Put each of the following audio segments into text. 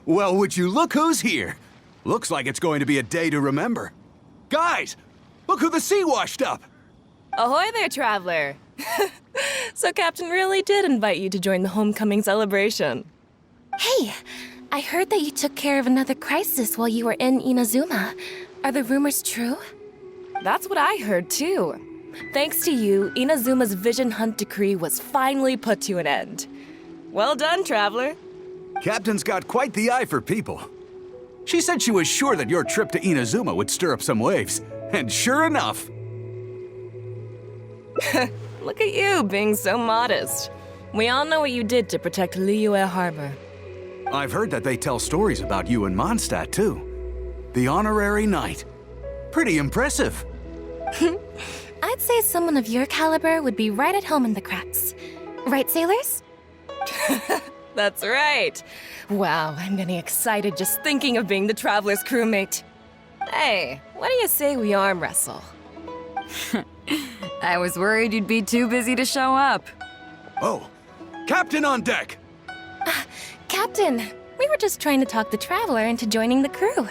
Well, would you look who's here? Looks like it's going to be a day to remember. Guys, look who the sea washed up! Ahoy there, traveler! So Captain really did invite you to join the homecoming celebration. Hey, I heard that you took care of another crisis while you were in Inazuma. Are the rumors true? That's what I heard, too. Thanks to you, Inazuma's Vision Hunt decree was finally put to an end. Well done, traveler. Captain's got quite the eye for people. She said she was sure that your trip to Inazuma would stir up some waves. And sure enough... Look at you, being so modest. We all know what you did to protect Liyue Harbor. I've heard that they tell stories about you in Mondstadt, too. The honorary knight. Pretty impressive. I'd say someone of your caliber would be right at home in the cracks. Right, sailors? That's right. Wow, I'm getting excited just thinking of being the traveler's crewmate. Hey, what do you say we arm wrestle? I was worried you'd be too busy to show up. Oh, Captain on deck! Captain, we were just trying to talk the traveler into joining the crew.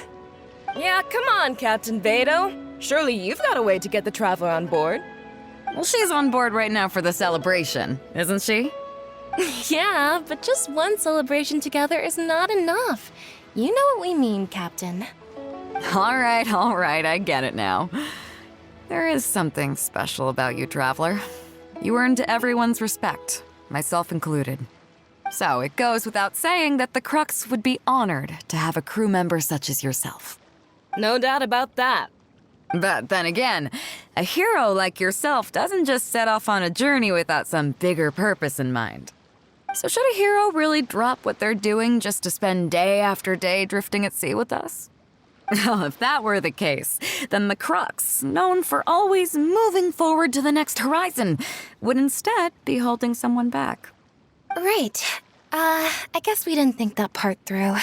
Yeah, come on, Captain Bэй Dou. Surely you've got a way to get the traveler on board. Well, she's on board right now for the celebration, isn't she? Yeah, but just one celebration together is not enough. You know what we mean, Captain. All right, I get it now. There is something special about you, traveler. You earned everyone's respect, myself included. So it goes without saying that the Crux would be honored to have a crew member such as yourself. No doubt about that. But then again, a hero like yourself doesn't just set off on a journey without some bigger purpose in mind. So should a hero really drop what they're doing just to spend day after day drifting at sea with us? Well, if that were the case, then the Crux, known for always moving forward to the next horizon, would instead be holding someone back. Right. I guess we didn't think that part through.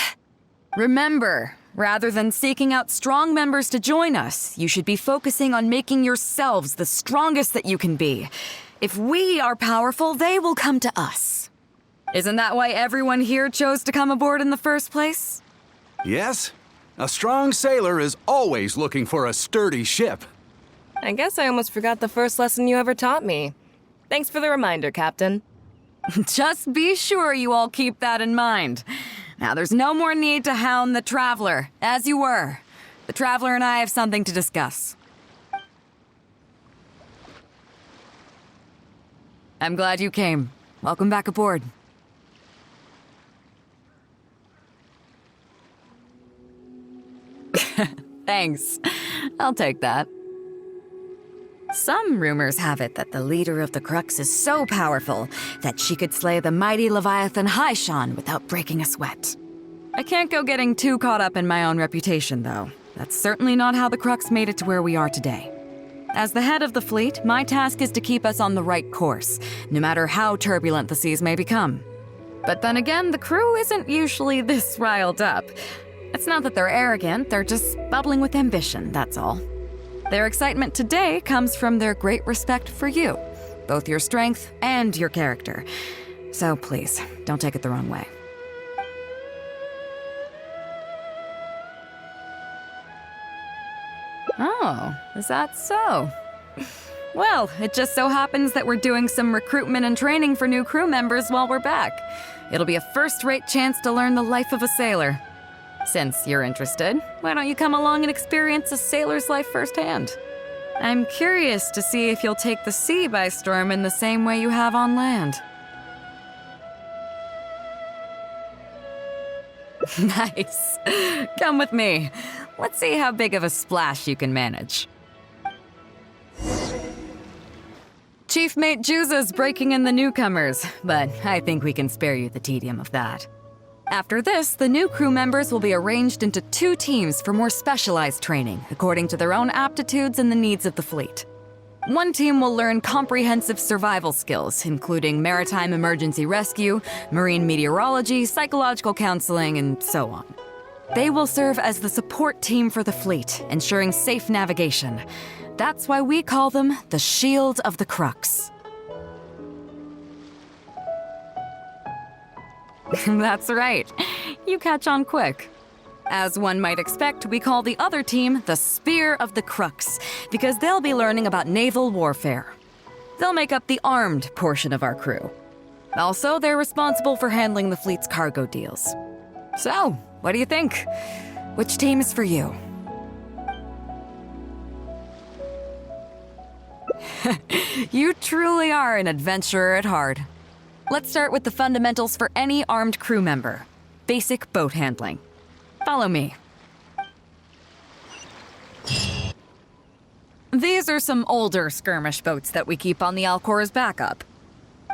Remember, rather than seeking out strong members to join us, you should be focusing on making yourselves the strongest that you can be. If we are powerful, they will come to us. Isn't that why everyone here chose to come aboard in the first place? Yes, a strong sailor is always looking for a sturdy ship. I guess I almost forgot the first lesson you ever taught me. Thanks for the reminder, Captain. Just be sure you all keep that in mind. Now, there's no more need to hound the Traveler, as you were. The Traveler and I have something to discuss. I'm glad you came. Welcome back aboard. Thanks. I'll take that. Some rumors have it that the leader of the Crux is so powerful that she could slay the mighty Leviathan Haishan without breaking a sweat. I can't go getting too caught up in my own reputation, though. That's certainly not how the Crux made it to where we are today. As the head of the fleet, my task is to keep us on the right course, no matter how turbulent the seas may become. But then again, the crew isn't usually this riled up. It's not that they're arrogant, they're just bubbling with ambition, that's all. Their excitement today comes from their great respect for you, both your strength and your character. So please, don't take it the wrong way. Oh, is that so? Well, it just so happens that we're doing some recruitment and training for new crew members while we're back. It'll be a first-rate chance to learn the life of a sailor. Since you're interested, why don't you come along and experience a sailor's life firsthand? I'm curious to see if you'll take the sea by storm in the same way you have on land. Nice. Come with me. Let's see how big of a splash you can manage. Chief Mate Juza's breaking in the newcomers, but I think we can spare you the tedium of that. After this, the new crew members will be arranged into 2 teams for more specialized training, according to their own aptitudes and the needs of the fleet. One team will learn comprehensive survival skills, including maritime emergency rescue, marine meteorology, psychological counseling, and so on. They will serve as the support team for the fleet, ensuring safe navigation. That's why we call them the Shield of the Crux. That's right. you catch on quick. As one might expect, we call the other team the Spear of the Crux, because they'll be learning about naval warfare. They'll make up the armed portion of our crew. Also, they're responsible for handling the fleet's cargo deals. So, what do you think? Which team is for you? You truly are an adventurer at heart. Let's start with the fundamentals for any armed crew member. Basic boat handling. Follow me. These are some older skirmish boats that we keep on the Alcor as backup.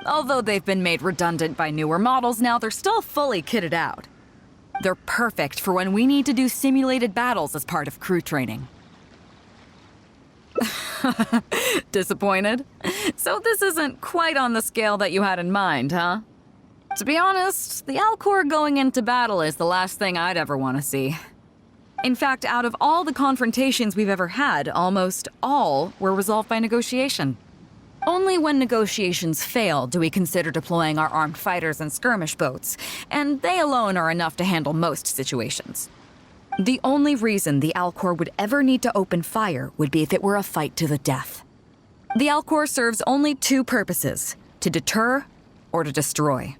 Although they've been made redundant by newer models now, they're still fully kitted out. They're perfect for when we need to do simulated battles as part of crew training. Disappointed? So this isn't quite on the scale that you had in mind, huh? To be honest, the Alcor going into battle is the last thing I'd ever want to see. In fact, out of all the confrontations we've ever had, almost all were resolved by negotiation. Only when negotiations fail do we consider deploying our armed fighters and skirmish boats, and they alone are enough to handle most situations. The only reason the Alcor would ever need to open fire would be if it were a fight to the death. The Alcor serves only two purposes: to deter or to destroy.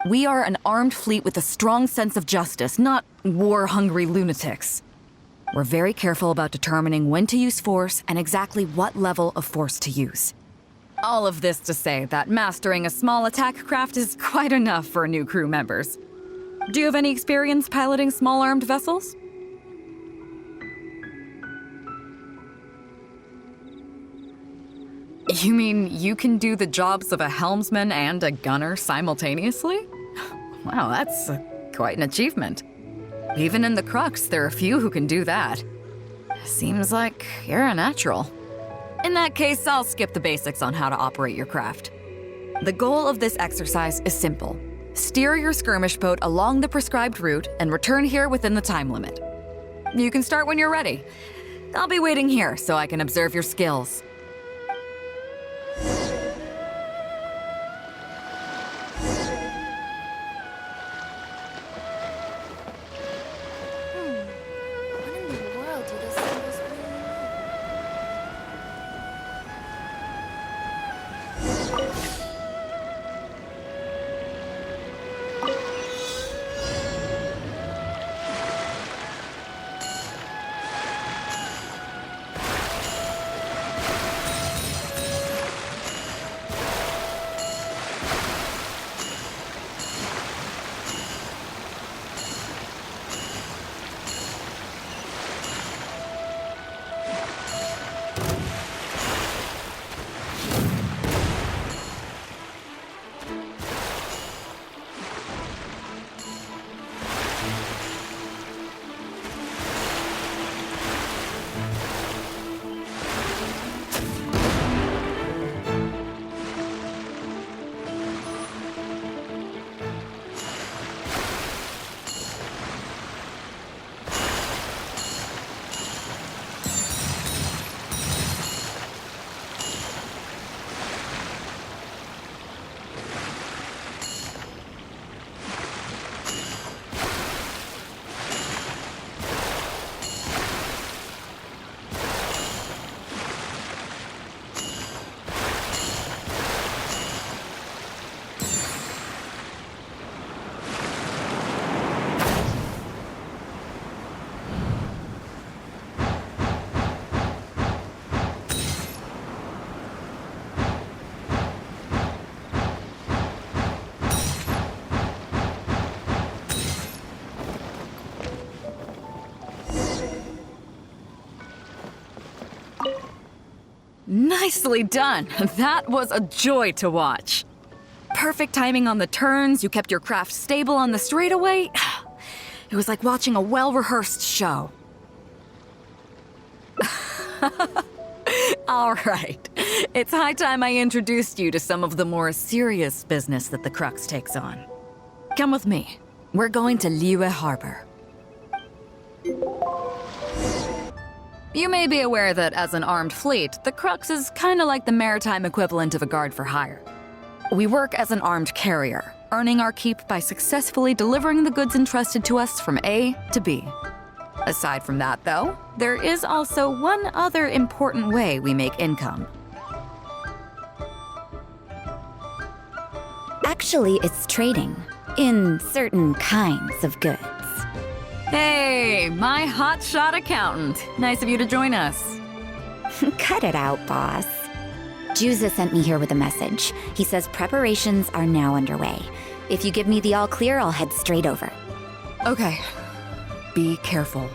We are an armed fleet with a strong sense of justice, not war-hungry lunatics. We're very careful about determining when to use force and exactly what level of force to use. All of this to say that mastering a small attack craft is quite enough for new crew members. Do you have any experience piloting small armed vessels? You mean you can do the jobs of a helmsman and a gunner simultaneously? Wow, that's quite an achievement. Even in the Crux, there are few who can do that. Seems like you're a natural. In that case, I'll skip the basics on how to operate your craft. The goal of this exercise is simple. Steer your skirmish boat along the prescribed route and return here within the time limit. You can start when you're ready. I'll be waiting here so I can observe your skills. What in the world do those symbols Nicely done! That was a joy to watch. Perfect timing on the turns, you kept your craft stable on the straightaway. It was like watching a well-rehearsed show. All right. It's high time I introduced you to some of the more serious business that the Crux takes on. Come with me. We're going to Liyue Harbor. You may be aware that as an armed fleet, the Crux is kinda like the maritime equivalent of a guard for hire. We work as an armed carrier, earning our keep by successfully delivering the goods entrusted to us from A to B. Aside from that, though, there is also one other important way we make income. Actually, it's trading in certain kinds of goods. Hey, my hotshot accountant. Nice of you to join us. Cut it out, boss. Juza sent me here with a message. He says preparations are now underway. If you give me the all clear, I'll head straight over. Okay. Be careful.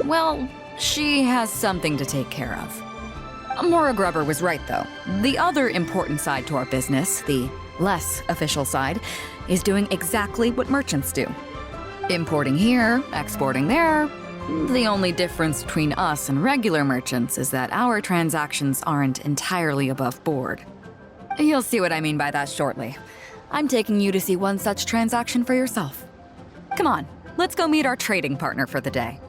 Well, she has something to take care of. Mora Grubber was right, though. The other important side to our business, the less official side, is doing exactly what merchants do. Importing here, exporting there. The only difference between us and regular merchants is that our transactions aren't entirely above board. You'll see what I mean by that shortly. I'm taking you to see one such transaction for yourself. Come on, let's go meet our trading partner for the day.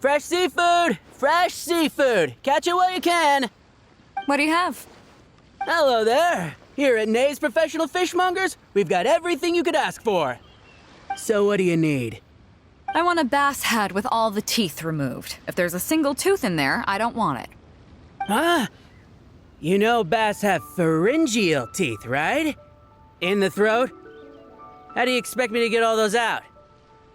Fresh seafood! Fresh seafood! Catch it while you can! What do you have? Hello there! Here at Nay's Professional Fishmongers, we've got everything you could ask for. So what do you need? I want a bass head with all the teeth removed. If there's a single tooth in there, I don't want it. Huh? You know bass have pharyngeal teeth, right? In the throat? How do you expect me to get all those out?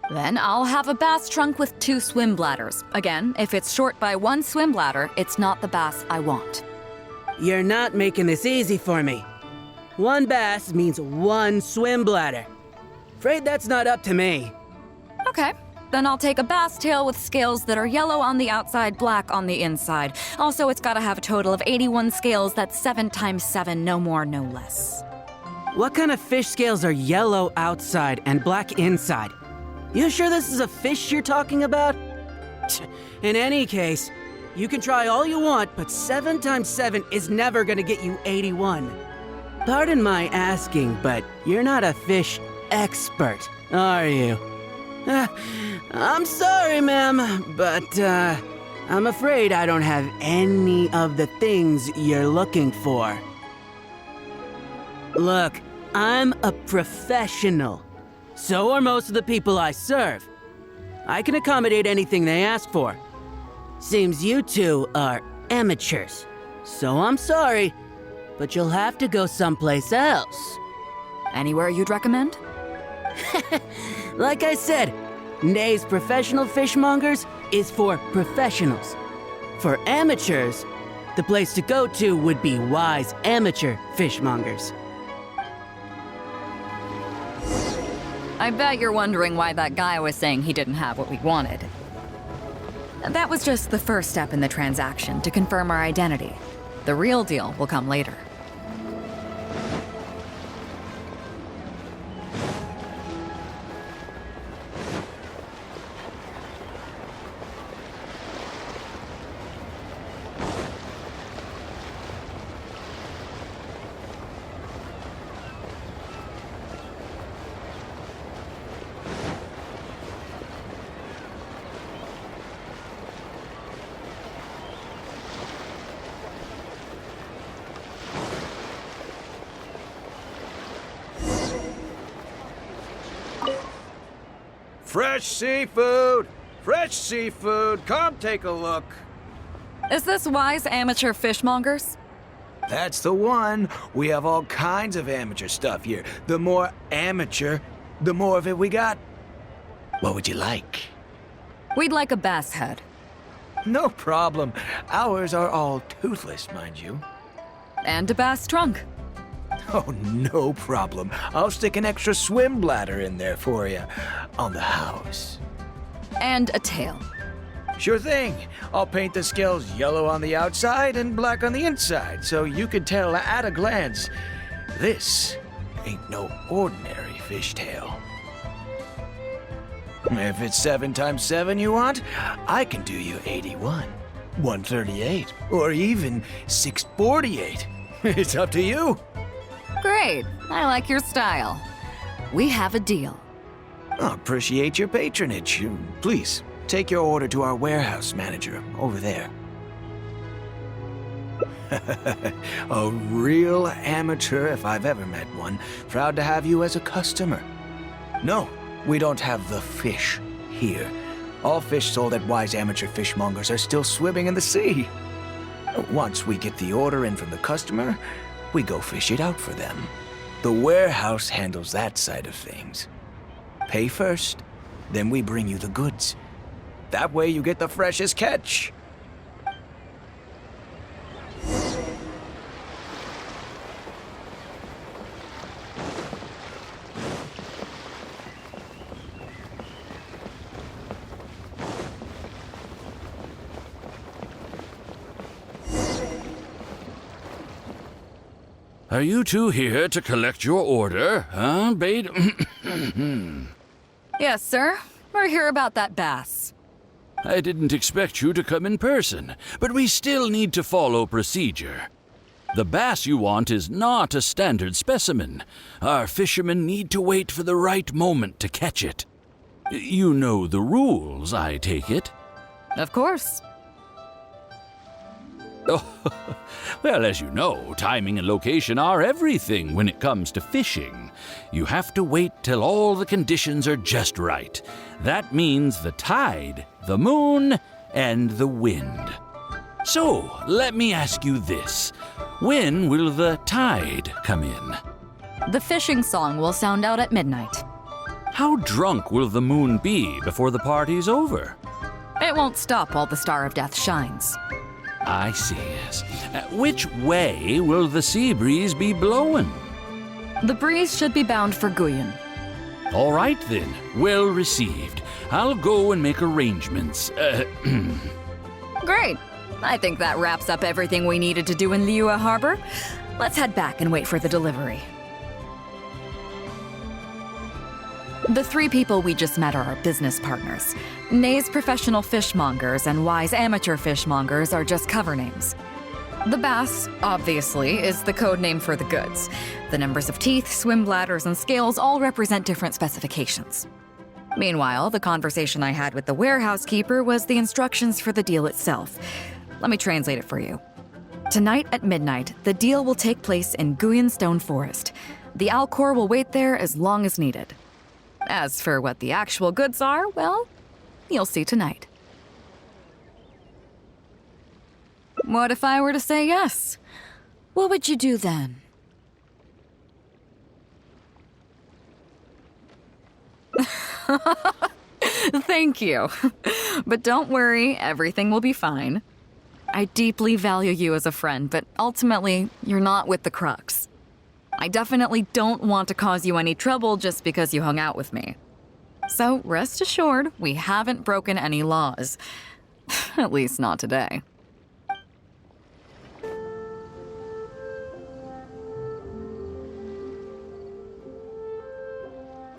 Then I'll have a bass trunk with 2 swim bladders. Again, if it's short by 1 swim bladder, it's not the bass I want. You're not making this easy for me. 1 bass means 1 swim bladder. Afraid that's not up to me. Okay, then I'll take a bass tail with scales that are yellow on the outside, black on the inside. Also, it's gotta have a total of 81 scales, that's 7 times 7, no more, no less. What kind of fish scales are yellow outside and black inside? You sure this is a fish you're talking about? In any case, you can try all you want, but 7 times 7 is never gonna get you 81. Pardon my asking, but you're not a fish expert, are you? I'm sorry, ma'am, but I'm afraid I don't have any of the things you're looking for. Look, I'm a professional. So are most of the people I serve. I can accommodate anything they ask for. Seems you two are amateurs. So I'm sorry, but you'll have to go someplace else. Anywhere you'd recommend? Like I said, Nay's Professional Fishmongers is for professionals. For amateurs, the place to go to would be Wise Amateur Fishmongers. I bet you're wondering why that guy was saying he didn't have what we wanted. That was just the first step in the transaction to confirm our identity. The real deal will come later. Fresh seafood! Fresh seafood! Come take a look. Is this Wise Amateur Fishmongers? That's the one. We have all kinds of amateur stuff here. The more amateur, the more of it we got. What would you like? We'd like a bass head. No problem. Ours are all toothless, mind you. And a bass trunk. Oh, no problem. I'll stick an extra swim bladder in there for you. On the house. And a tail. Sure thing. I'll paint the scales yellow on the outside and black on the inside, so you can tell at a glance, this ain't no ordinary fishtail. If it's 7 times 7 you want, I can do you 81, 138, or even 648. It's up to you. Great. I like your style. We have a deal. I appreciate your patronage. Please, take your order to our warehouse manager over there. A real amateur if I've ever met one. Proud to have you as a customer. No, we don't have the fish here. All fish sold at Wise Amateur Fishmongers are still swimming in the sea. Once we get the order in from the customer, we go fish it out for them. The warehouse handles that side of things. Pay first, then we bring you the goods. That way you get the freshest catch. Are you two here to collect your order, huh, Bэй Dou? Yes, sir. We're here about that bass. I didn't expect you to come in person, but we still need to follow procedure. The bass you want is not a standard specimen. Our fishermen need to wait for the right moment to catch it. You know the rules, I take it? Of course. Oh, well, as you know, timing and location are everything when it comes to fishing. You have to wait till all the conditions are just right. That means the tide, the moon, and the wind. So, let me ask you this. When will the tide come in? The fishing song will sound out at midnight. How drunk will the moon be before the party's over? It won't stop while the Star of Death shines. I see, yes. Which way will the sea breeze be blowing? The breeze should be bound for Guyan. All right then, well received. I'll go and make arrangements. Great. I think that wraps up everything we needed to do in Liyue Harbor. Let's head back and wait for the delivery. The 3 people we just met are our business partners. Nay's professional fishmongers and Wise amateur fishmongers are just cover names. The bass, obviously, is the code name for the goods. The numbers of teeth, swim bladders, and scales all represent different specifications. Meanwhile, the conversation I had with the warehouse keeper was the instructions for the deal itself. Let me translate it for you. Tonight at midnight, the deal will take place in Guyan Stone Forest. The Alcor will wait there as long as needed. As for what the actual goods are, well, you'll see tonight. What if I were to say yes? What would you do then? Thank you. But don't worry, everything will be fine. I deeply value you as a friend, but ultimately, you're not with the Crux. I definitely don't want to cause you any trouble just because you hung out with me. So rest assured, we haven't broken any laws. At least not today.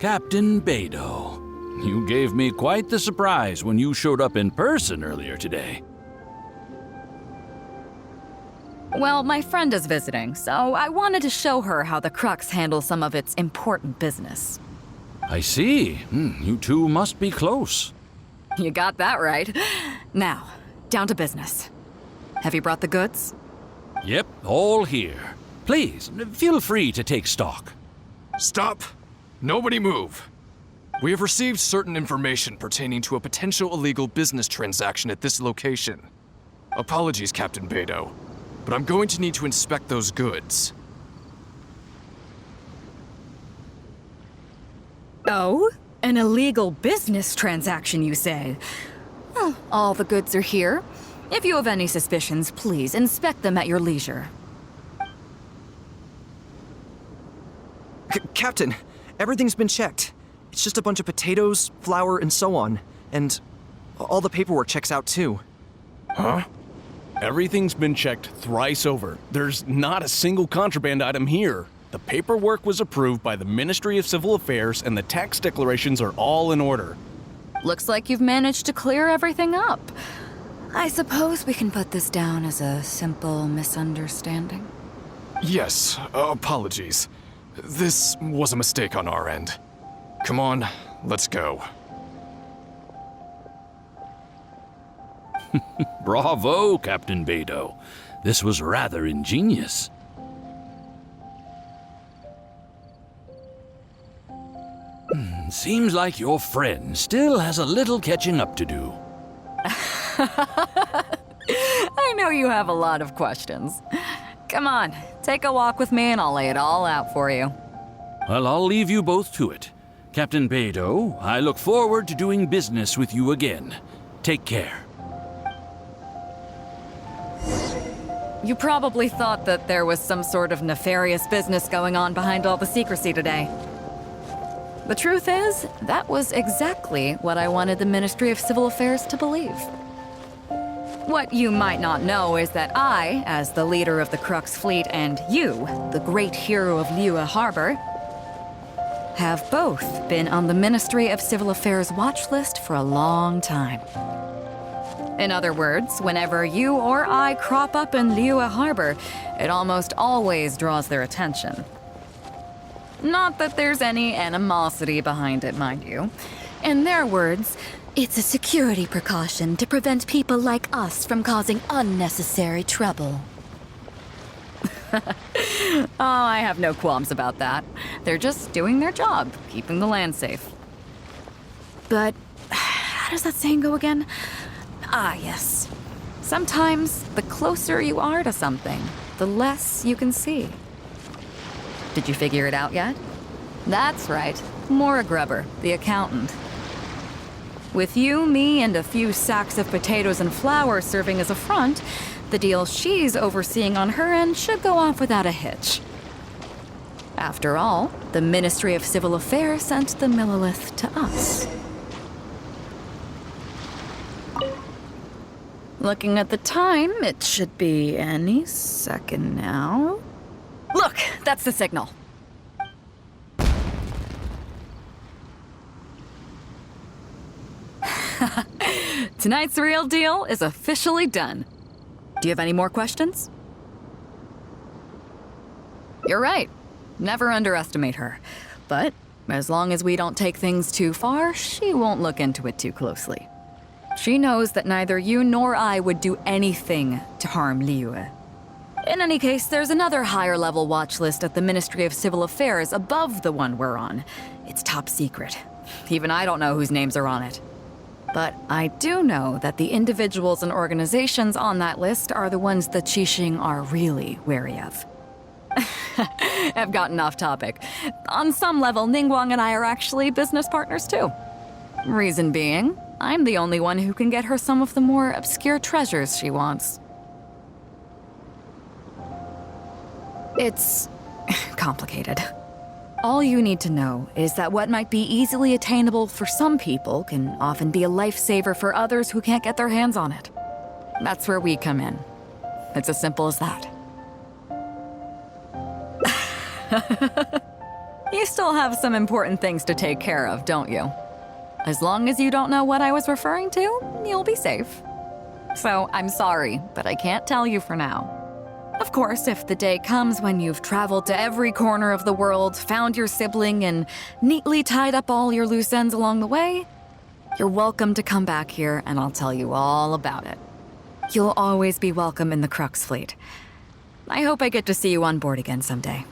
Captain Bэй Dou, you gave me quite the surprise when you showed up in person earlier today. Well, my friend is visiting, so I wanted to show her how the Crux handles some of its important business. I see. You two must be close. You got that right. Now, down to business. Have you brought the goods? Yep, all here. Please, feel free to take stock. Stop! Nobody move! We have received certain information pertaining to a potential illegal business transaction at this location. Apologies, Captain Bэй Dou, but I'm going to need to inspect those goods. Oh? An illegal business transaction, you say? Well, all the goods are here. If you have any suspicions, please inspect them at your leisure. Captain, everything's been checked. It's just a bunch of potatoes, flour, and so on. And All the paperwork checks out too. Huh? Everything's been checked thrice over. There's not a single contraband item here. The paperwork was approved by the Ministry of Civil Affairs and the tax declarations are all in order. Looks like you've managed to clear everything up. I suppose we can put this down as a simple misunderstanding. Yes, apologies. This was a mistake on our end. Come on, let's go. Bravo, Captain Bэй Dou. This was rather ingenious. Seems like your friend still has a little catching up to do. I know you have a lot of questions. Come on, take a walk with me and I'll lay it all out for you. Well, I'll leave you both to it. Captain Bэй Dou, I look forward to doing business with you again. Take care. You probably thought that there was some sort of nefarious business going on behind all the secrecy today. The truth is, that was exactly what I wanted the Ministry of Civil Affairs to believe. What you might not know is that I, as the leader of the Crux fleet, and you, the great hero of Liyue Harbor, have both been on the Ministry of Civil Affairs watch list for a long time. In other words, whenever you or I crop up in Liyue Harbor, it almost always draws their attention. Not that there's any animosity behind it, mind you. In their words, It's a security precaution to prevent people like us from causing unnecessary trouble. oh, I have no qualms about that. They're just doing their job, keeping the land safe. But how does that saying go again? Ah, yes. Sometimes the closer you are to something, the less you can see. Did you figure it out yet? That's right, Maura Grubber, the accountant. With you, me, and a few sacks of potatoes and flour serving as a front, the deal she's overseeing on her end should go off without a hitch. After all, the Ministry of Civil Affairs sent the Millilith to us. Looking at the time, it should be any second now. Look, that's the signal. Tonight's real deal is officially done. Do you have any more questions? You're right. Never underestimate her. But as long as we don't take things too far, she won't look into it too closely. She knows that neither you nor I would do anything to harm Liyue. In any case, there's another higher-level watch list at the Ministry of Civil Affairs above the one we're on. It's top secret. Even I don't know whose names are on it. But I do know that the individuals and organizations on that list are the ones the Qixing are really wary of. I've gotten off topic. On some level, Ningguang and I are actually business partners too. Reason being, I'm the only one who can get her some of the more obscure treasures she wants. It's complicated. All you need to know is that what might be easily attainable for some people can often be a lifesaver for others who can't get their hands on it. That's where we come in. It's as simple as that. You still have some important things to take care of, don't you? As long as you don't know what I was referring to, you'll be safe. So I'm sorry, but I can't tell you for now. Of course, if the day comes when you've traveled to every corner of the world, found your sibling, and neatly tied up all your loose ends along the way, you're welcome to come back here and I'll tell you all about it. You'll always be welcome in the Crux fleet. I hope I get to see you on board again someday.